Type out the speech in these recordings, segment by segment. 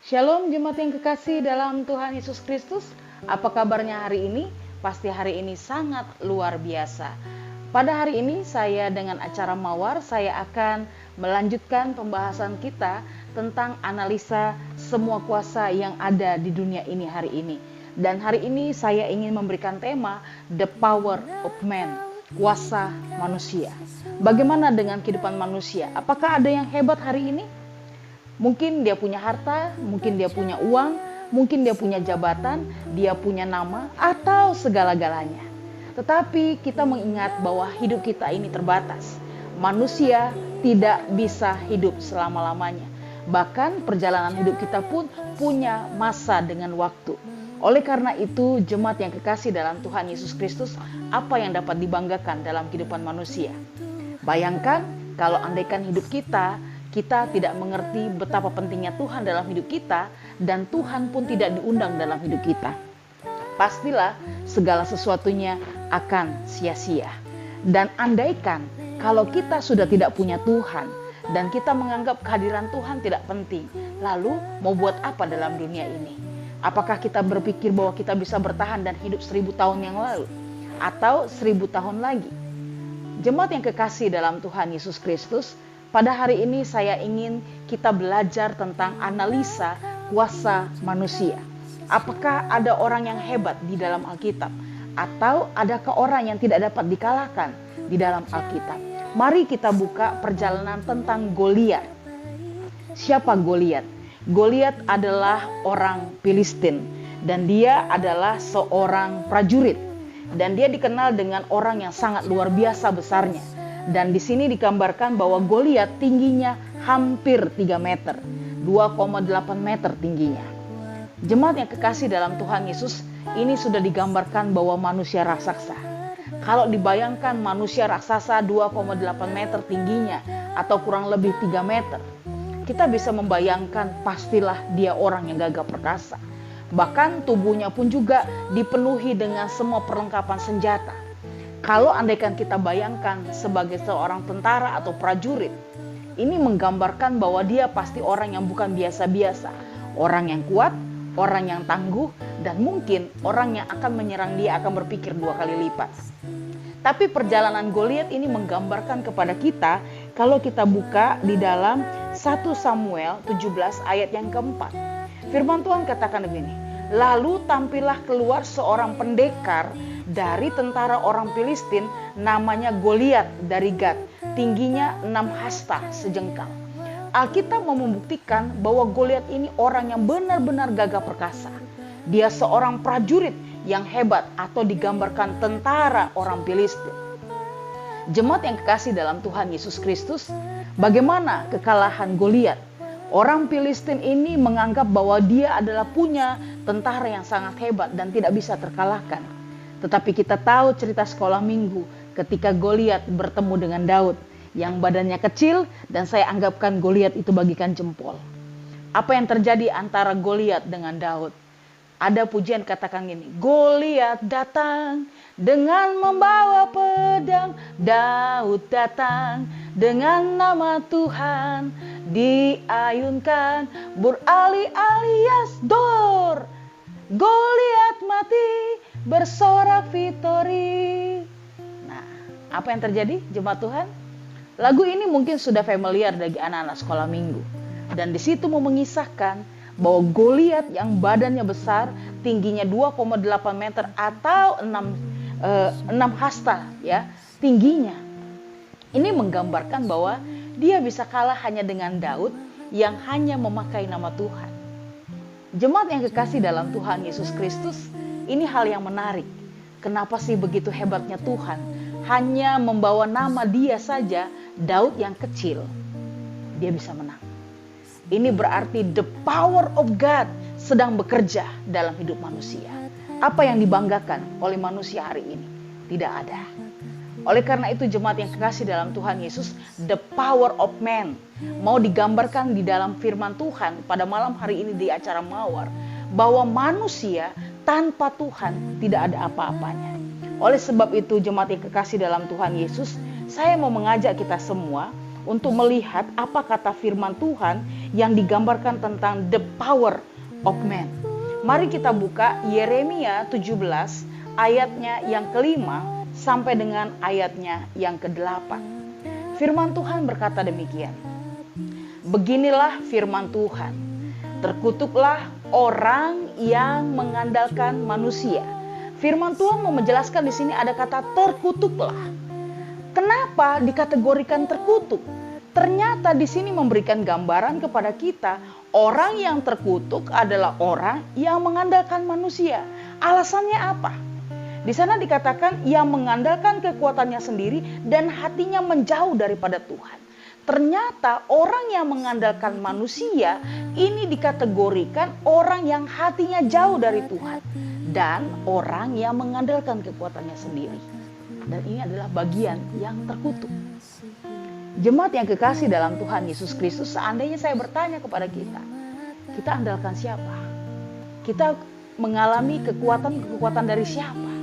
Shalom jemaat yang kekasih dalam Tuhan Yesus Kristus. Apa kabarnya hari ini? Pasti hari ini sangat luar biasa. Pada hari ini saya dengan acara Mawar, saya akan melanjutkan pembahasan kita tentang analisa semua kuasa yang ada di dunia ini hari ini. Dan hari ini saya ingin memberikan tema The Power of Man, kuasa manusia. Bagaimana dengan kehidupan manusia? Apakah ada yang hebat hari ini? Mungkin dia punya harta, mungkin dia punya uang, mungkin dia punya jabatan, dia punya nama, atau segala-galanya. Tetapi kita mengingat bahwa hidup kita ini terbatas. Manusia tidak bisa hidup selama-lamanya. Bahkan perjalanan hidup kita pun punya masa dengan waktu. Oleh karena itu, jemaat yang kekasih dalam Tuhan Yesus Kristus, apa yang dapat dibanggakan dalam kehidupan manusia? Bayangkan kalau andaikan hidup kita tidak mengerti betapa pentingnya Tuhan dalam hidup kita, dan Tuhan pun tidak diundang dalam hidup kita. Pastilah segala sesuatunya akan sia-sia. Dan andaikan kalau kita sudah tidak punya Tuhan, dan kita menganggap kehadiran Tuhan tidak penting, lalu mau buat apa dalam dunia ini? Apakah kita berpikir bahwa kita bisa bertahan dan hidup 1000 tahun yang lalu? Atau 1000 tahun lagi? Jemaat yang kekasih dalam Tuhan Yesus Kristus, pada hari ini saya ingin kita belajar tentang analisa kuasa manusia. Apakah ada orang yang hebat di dalam Alkitab? Atau adakah orang yang tidak dapat dikalahkan di dalam Alkitab? Mari kita buka perjalanan tentang Goliat. Siapa Goliat? Goliat adalah orang Filistin dan dia adalah seorang prajurit. Dan dia dikenal dengan orang yang sangat luar biasa besarnya. Dan di sini digambarkan bahwa Goliat tingginya hampir 3 meter, 2,8 meter tingginya. Jemaat yang kekasih dalam Tuhan Yesus, ini sudah digambarkan bahwa manusia raksasa. Kalau dibayangkan manusia raksasa 2,8 meter tingginya atau kurang lebih 3 meter, kita bisa membayangkan pastilah dia orang yang gagah perkasa. Bahkan tubuhnya pun juga dipenuhi dengan semua perlengkapan senjata. Kalau andaikan kita bayangkan sebagai seorang tentara atau prajurit, ini menggambarkan bahwa dia pasti orang yang bukan biasa-biasa. Orang yang kuat, orang yang tangguh, dan mungkin orang yang akan menyerang dia akan berpikir 2 kali lipat. Tapi perjalanan Goliat ini menggambarkan kepada kita, kalau kita buka di dalam 1 Samuel 17 ayat yang keempat. Firman Tuhan katakan begini, lalu tampillah keluar seorang pendekar dari tentara orang Filistin, namanya Goliat dari Gat, tingginya 6 hasta sejengkal. Alkitab membuktikan bahwa Goliat ini orang yang benar-benar gagah perkasa. Dia seorang prajurit yang hebat atau digambarkan tentara orang Filistin. Jemaat yang kekasih dalam Tuhan Yesus Kristus, bagaimana kekalahan Goliat? Orang Filistin ini menganggap bahwa dia adalah punya tentara yang sangat hebat dan tidak bisa terkalahkan. Tetapi kita tahu cerita sekolah minggu ketika Goliat bertemu dengan Daud yang badannya kecil, dan saya anggapkan Goliat itu bagikan jempol. Apa yang terjadi antara Goliat dengan Daud? Ada pujian katakan gini, Goliat datang dengan membawa pedang, Daud datang dengan nama Tuhan, diayunkan berali-alias dor, Goliat mati bersorak victory. Nah, apa yang terjadi jemaat Tuhan? Lagu ini mungkin sudah familiar bagi anak-anak sekolah minggu. Dan di situ mau mengisahkan bahwa Goliat yang badannya besar, tingginya 2,8 meter atau 6 hasta ya, tingginya. Ini menggambarkan bahwa dia bisa kalah hanya dengan Daud yang hanya memakai nama Tuhan. Jemaat yang kekasih dalam Tuhan Yesus Kristus, ini hal yang menarik. Kenapa sih begitu hebatnya Tuhan? Hanya membawa nama dia saja, Daud yang kecil, dia bisa menang. Ini berarti the power of God sedang bekerja dalam hidup manusia. Apa yang dibanggakan oleh manusia hari ini? Tidak ada. Oleh karena itu jemaat yang kekasih dalam Tuhan Yesus, the power of man mau digambarkan di dalam firman Tuhan pada malam hari ini di acara Mawar, bahwa manusia tanpa Tuhan tidak ada apa-apanya. Oleh sebab itu jemaat yang kekasih dalam Tuhan Yesus, saya mau mengajak kita semua untuk melihat apa kata firman Tuhan yang digambarkan tentang the power of man. Mari kita buka Yeremia 17 ayatnya yang kelima sampai dengan ayatnya yang ke-8. Firman Tuhan berkata demikian. Beginilah firman Tuhan. Terkutuklah orang yang mengandalkan manusia. Firman Tuhan mau menjelaskan di sini ada kata terkutuklah. Kenapa dikategorikan terkutuk? Ternyata di sini memberikan gambaran kepada kita, orang yang terkutuk adalah orang yang mengandalkan manusia. Alasannya apa? Di sana dikatakan yang mengandalkan kekuatannya sendiri dan hatinya menjauh daripada Tuhan. Ternyata orang yang mengandalkan manusia ini dikategorikan orang yang hatinya jauh dari Tuhan dan orang yang mengandalkan kekuatannya sendiri. Dan ini adalah bagian yang terkutuk. Jemaat yang kekasih dalam Tuhan Yesus Kristus, seandainya saya bertanya kepada kita andalkan siapa? Kita mengalami kekuatan dari siapa?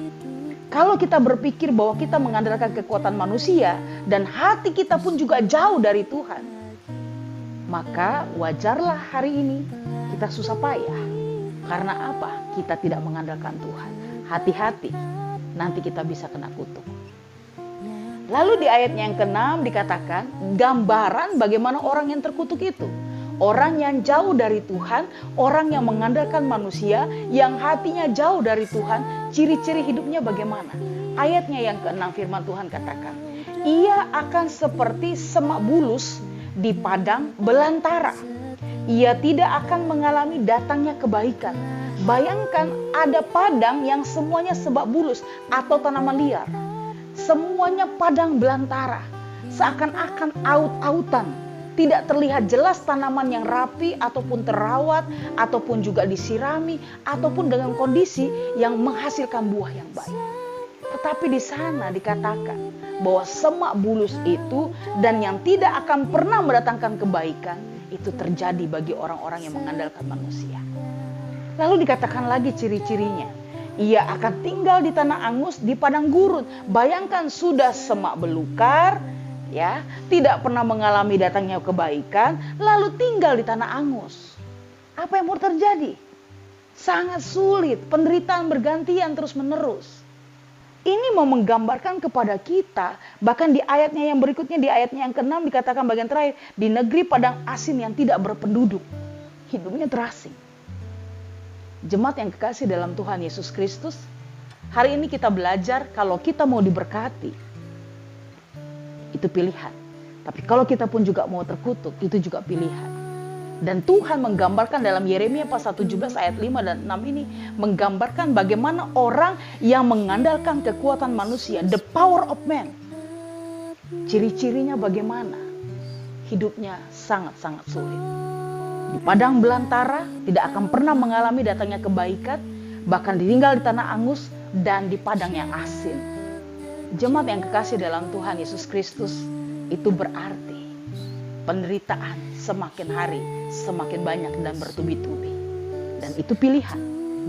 Kalau kita berpikir bahwa kita mengandalkan kekuatan manusia dan hati kita pun juga jauh dari Tuhan, maka wajarlah hari ini kita susah payah. Karena apa? Kita tidak mengandalkan Tuhan. Hati-hati, nanti kita bisa kena kutuk. Lalu di ayatnya yang ke-6 dikatakan gambaran bagaimana orang yang terkutuk itu. Orang yang jauh dari Tuhan, orang yang mengandalkan manusia, yang hatinya jauh dari Tuhan, ciri-ciri hidupnya bagaimana? Ayatnya yang ke-6 firman Tuhan katakan, ia akan seperti semak bulus di padang belantara. Ia tidak akan mengalami datangnya kebaikan. Bayangkan ada padang yang semuanya semak bulus atau tanaman liar. Semuanya padang belantara, seakan-akan aut-autan. Tidak terlihat jelas tanaman yang rapi ataupun terawat ataupun juga disirami ataupun dengan kondisi yang menghasilkan buah yang baik. Tetapi di sana dikatakan bahwa semak bulus itu dan yang tidak akan pernah mendatangkan kebaikan itu terjadi bagi orang-orang yang mengandalkan manusia. Lalu dikatakan lagi ciri-cirinya. Ia akan tinggal di tanah angus, di padang gurun. Bayangkan sudah semak belukar, ya, tidak pernah mengalami datangnya kebaikan, lalu tinggal di tanah angus. Apa yang mau terjadi? Sangat sulit, penderitaan bergantian terus-menerus. Ini mau menggambarkan kepada kita, bahkan di ayatnya yang berikutnya, di ayatnya yang ke-6 dikatakan bagian terakhir, di negeri padang asin yang tidak berpenduduk, hidupnya terasing. Jemaat yang kekasih dalam Tuhan Yesus Kristus, hari ini kita belajar kalau kita mau diberkati, itu pilihan. Tapi kalau kita pun juga mau terkutuk, itu juga pilihan. Dan Tuhan menggambarkan dalam Yeremia pasal 17 ayat 5 dan 6 ini, menggambarkan bagaimana orang yang mengandalkan kekuatan manusia, the power of man. Ciri-cirinya bagaimana? Hidupnya sangat-sangat sulit. Di padang belantara, tidak akan pernah mengalami datangnya kebaikan, bahkan ditinggal di tanah angus dan di padang yang asin. Jemaat yang kekasih dalam Tuhan Yesus Kristus, itu berarti penderitaan semakin hari semakin banyak dan bertubi-tubi. Dan itu pilihan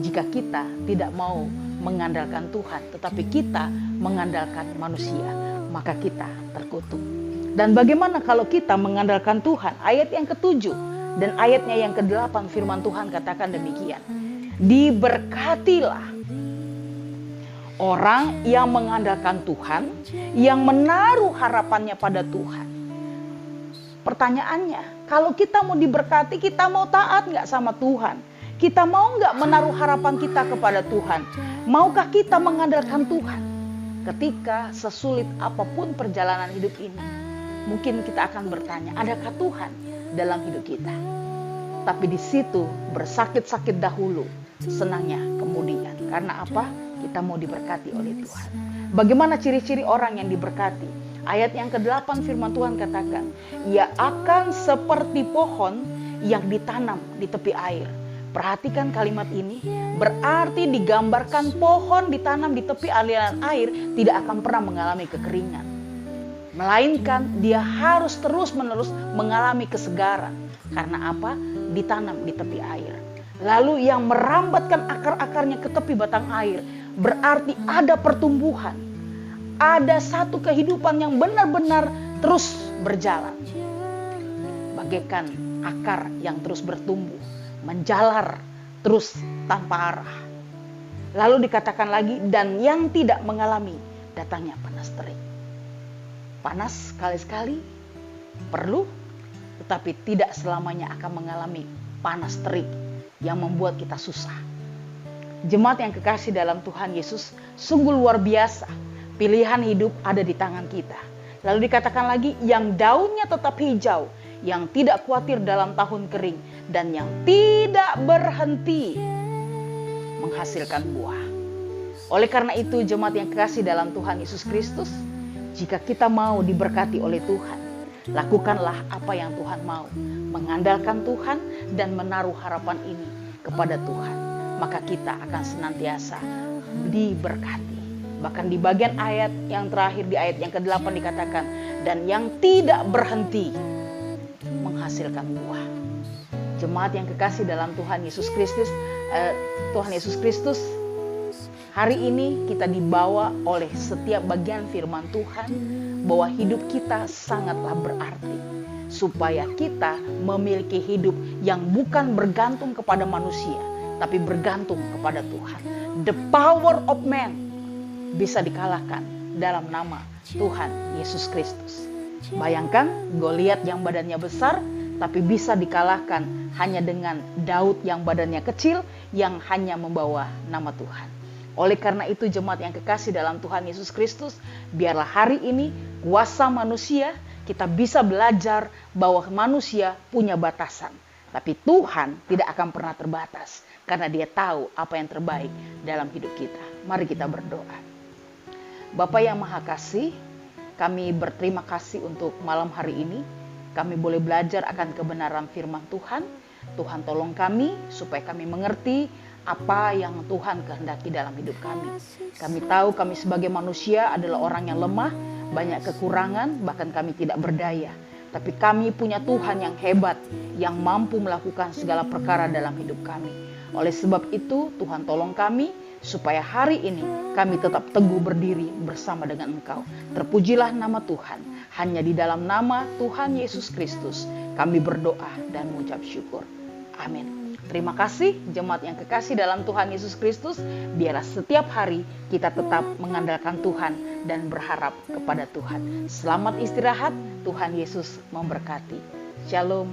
jika kita tidak mau mengandalkan Tuhan, tetapi kita mengandalkan manusia, maka kita terkutuk. Dan bagaimana kalau kita mengandalkan Tuhan? Ayat yang ke-7 dan ayatnya yang ke-8 firman Tuhan katakan demikian. Diberkatilah orang yang mengandalkan Tuhan, yang menaruh harapannya pada Tuhan. Pertanyaannya, kalau kita mau diberkati, kita mau taat nggak sama Tuhan? Kita mau nggak menaruh harapan kita kepada Tuhan? Maukah kita mengandalkan Tuhan? Ketika sesulit apapun perjalanan hidup ini, mungkin kita akan bertanya, adakah Tuhan dalam hidup kita? Tapi di situ bersakit-sakit dahulu, senangnya kemudian. Karena apa? Kita mau diberkati oleh Tuhan. Bagaimana ciri-ciri orang yang diberkati? Ayat yang ke-8 firman Tuhan katakan, ia akan seperti pohon yang ditanam di tepi air. Perhatikan kalimat ini, berarti digambarkan pohon ditanam di tepi aliran air tidak akan pernah mengalami kekeringan. Melainkan dia harus terus-menerus mengalami kesegaran. Karena apa? Ditanam di tepi air. Lalu yang merambatkan akar-akarnya ke tepi batang air, berarti ada pertumbuhan. Ada satu kehidupan yang benar-benar terus berjalan, bagaikan akar yang terus bertumbuh, menjalar terus tanpa arah. Lalu dikatakan lagi, dan yang tidak mengalami datangnya panas terik. Panas sekali-sekali perlu, tetapi tidak selamanya akan mengalami panas terik yang membuat kita susah. Jemaat yang kekasih dalam Tuhan Yesus, sungguh luar biasa. Pilihan hidup ada di tangan kita. Lalu dikatakan lagi, yang daunnya tetap hijau, yang tidak khawatir dalam tahun kering, dan yang tidak berhenti menghasilkan buah. Oleh karena itu, jemaat yang kekasih dalam Tuhan Yesus Kristus, jika kita mau diberkati oleh Tuhan, lakukanlah apa yang Tuhan mau, mengandalkan Tuhan dan menaruh harapan ini kepada Tuhan. Maka kita akan senantiasa diberkati. Bahkan di bagian ayat yang terakhir, di ayat yang ke-8 dikatakan, dan yang tidak berhenti menghasilkan buah. Jemaat yang kekasih dalam Tuhan Yesus Kristus, hari ini kita dibawa oleh setiap bagian firman Tuhan bahwa hidup kita sangatlah berarti, supaya kita memiliki hidup yang bukan bergantung kepada manusia, tapi bergantung kepada Tuhan. The power of man bisa dikalahkan dalam nama Tuhan Yesus Kristus. Bayangkan Goliat yang badannya besar, tapi bisa dikalahkan hanya dengan Daud yang badannya kecil, yang hanya membawa nama Tuhan. Oleh karena itu, jemaat yang kekasih dalam Tuhan Yesus Kristus, biarlah hari ini kuasa manusia, kita bisa belajar bahwa manusia punya batasan. Tapi Tuhan tidak akan pernah terbatas, karena Dia tahu apa yang terbaik dalam hidup kita. Mari kita berdoa. Bapa yang Maha Kasih, kami berterima kasih untuk malam hari ini. Kami boleh belajar akan kebenaran firman Tuhan. Tuhan tolong kami supaya kami mengerti apa yang Tuhan kehendaki dalam hidup kami. Kami tahu kami sebagai manusia adalah orang yang lemah, banyak kekurangan, bahkan kami tidak berdaya. Tapi kami punya Tuhan yang hebat, yang mampu melakukan segala perkara dalam hidup kami. Oleh sebab itu, Tuhan tolong kami supaya hari ini kami tetap teguh berdiri bersama dengan Engkau. Terpujilah nama Tuhan. Hanya di dalam nama Tuhan Yesus Kristus kami berdoa dan mengucap syukur. Amin. Terima kasih jemaat yang kekasih dalam Tuhan Yesus Kristus. Biarlah setiap hari kita tetap mengandalkan Tuhan dan berharap kepada Tuhan. Selamat istirahat. Tuhan Yesus memberkati. Shalom.